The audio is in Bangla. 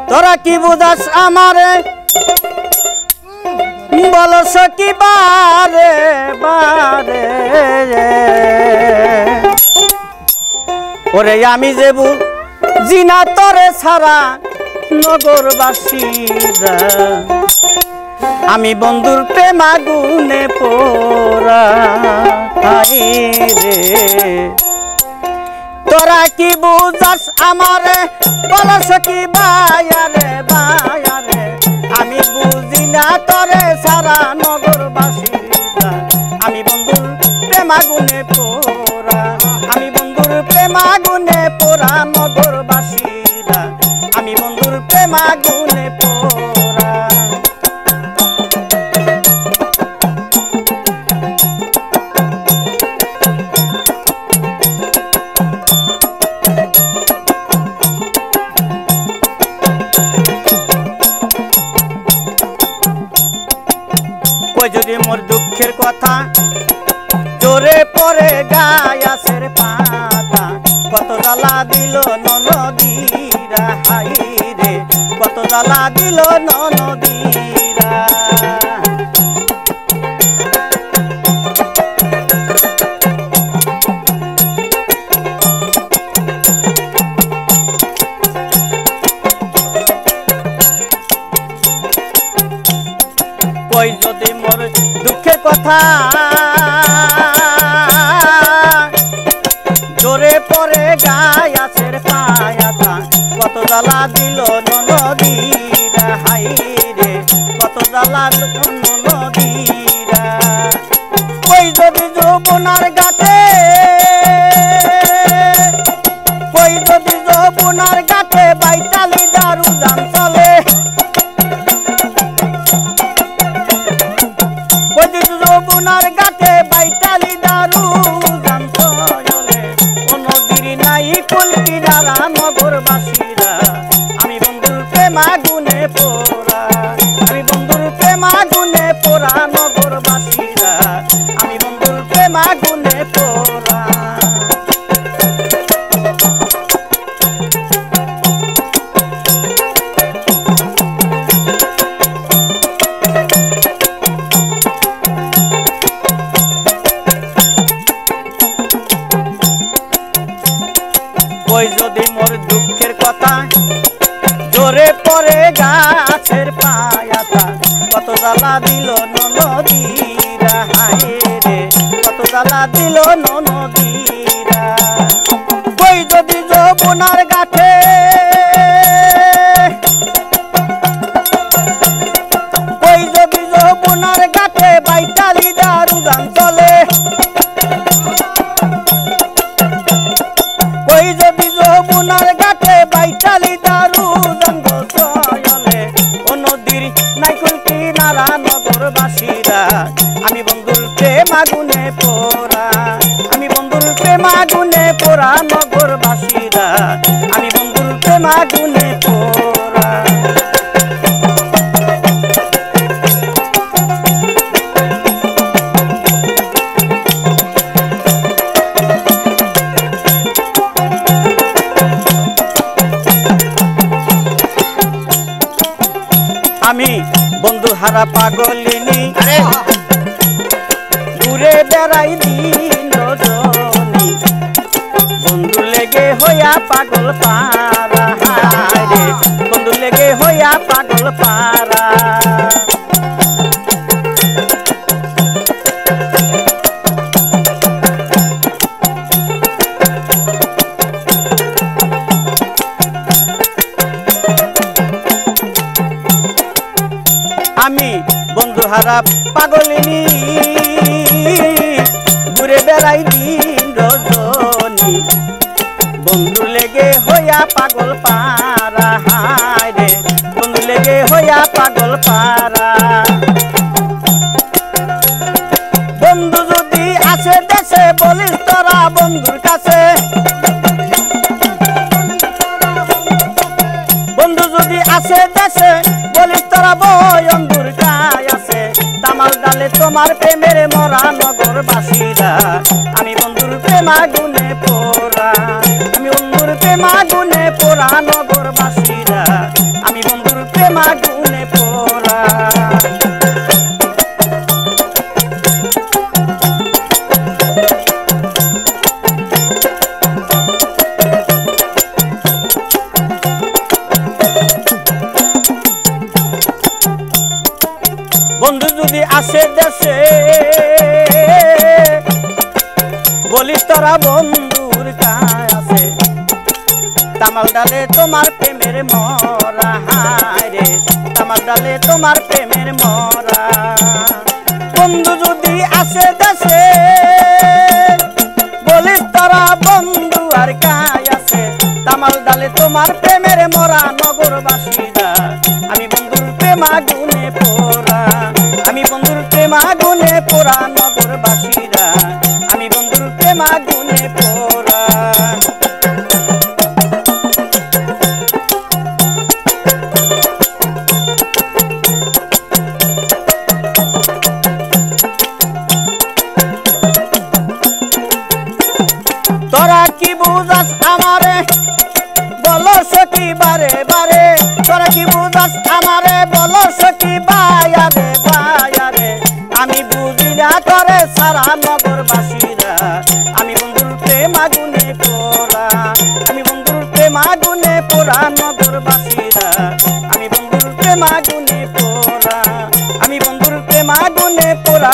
তোরা কি বুঝাস আমারে বলো সখী বারে বারে ওরে আমি যে বুঝিনা তোরে ছাড়া নগরবাসীরা আমি বন্ধুর প্রেম আগুনে পোড়া রে তোরা কি বুঝাস আমারে বল সখী বায়ারে বায়ারে আমি বুঝি না তোরে সারা নগরবাসীরা আমি বন্ধুর প্রেম আগুনে পোড়া আমি বন্ধুর প্রেম আগুনে পোড়া নগরবাসীরা আমি বন্ধুর প্রেম আগুনে পোড়া যদি মোর দুঃখের কথা জোরে পড়ে গায়াসের পাতা কত জ্বালা দিল ননদীরা হাই রে কত জ্বালা দিল ননদীরা কই যদি মোর দুঃখের কথা জোরে পড়ে গায়াসের পায়াতা কত জ্বালা দিল ননদীরা হাই রে কত জ্বালা ননদীরা কই যদি যৌবনার গাতে কই যদি যৌবনার গাতে বাইতালি দারু দান চলে যৌবনার গাতে বাইতালি দারু দান চলে নদীর নাই কুল কিনারা নগরবাসীরা আমি বন্ধুর প্রেম আগুনে পোড়া আমি বন্ধুর প্রেম আগুনে পোড়া নগরবাসীরা আমি বন্ধুর প্রেম আগুনে পোড়া কই যদি মোর দুঃখের কথা জোরে পড়ে গাছের পায়াতা কত জ্বালা দিল ননদীরা হায় রে কত জ্বালা দিল ননদীরা কই যদি যৌবনার গাঠে কই যদি যৌবনার গাঠে বাইতালি দারু গান চলে কই যদি যৌবনার গাঠে বাইতালি দারু দান চলে ও নদীর নাইকুল কিনারা নগরবাসীরা আমি বন্ধুর প্রেম আগুনে পোড়া আমি বন্ধুর প্রেম আগুনে পোড়া নগরবাসীরা আমি বন্ধুর প্রেম আগুনে পোড়া আমি বন্ধু হারা পাগলিনী ঘুরে বেড়াই দিন রজনী বন্ধু লেগে হইয়া পাগল পারা রে বন্ধু লেগে হইয়া পাগল পারা আমি বন্ধু হারা পাগলিনী ঘুরে বেড়াই দিন রজনী বন্ধু লেগে হইয়া পাগল পারা হায় রে বন্ধু লেগে হইয়া পাগল পারা বন্ধু যদি আসে দেশে বলিস তোরা বন্ধুর কাছে বন্ধু যদি আসে দেশে বলিস তোরা বন্ধুর কায় আছে তামাল ডালে তোমার প্রেমের মরা নগরবাসীরা আমি বন্ধুর প্রেম আগুনে পোড়া আমি বন্ধুর প্রেম আগুনে পোড়া নগরবাসীরা, আমি বন্ধুর প্রেম আগুনে পোড়া। বন্ধু যদি আসে দেশে বলিস তোরা বন্ধুর কায় আছে, তামাল ডালে তোমার প্রেমের মরা, হায় রে তামাল ডালে তোমার প্রেমের মরা। বন্ধু যদি আসে দেশে বলিস তোরা বন্ধু আর কায় আছে, তামাল ডালে তোমার প্রেমের মরা নগরবাসীরা, আমি বন্ধুর প্রেম আগুনে পোড়া, আমি বন্ধুর প্রেম আগুনে পোড়া নগরবাসীরা, আমি বন্ধুর প্রেম আগুনে পোড়া। তোরা কি বুঝাস আমারে বলো সখী বারে বারে, তোরা কি বুঝাস আমারে বলো সখী বায়ারে বায়ারে, আমি বুঝি না করে সারা নগরবাসীরা, আমি বন্ধুর প্রেম আগুনে পোড়া, আমি বন্ধুর প্রেম আগুনে পোড়া নগরবাসীরা, আমি বন্ধুর প্রেম আগুনে পোড়া, আমি বন্ধুর প্রেম আগুনে পোড়া।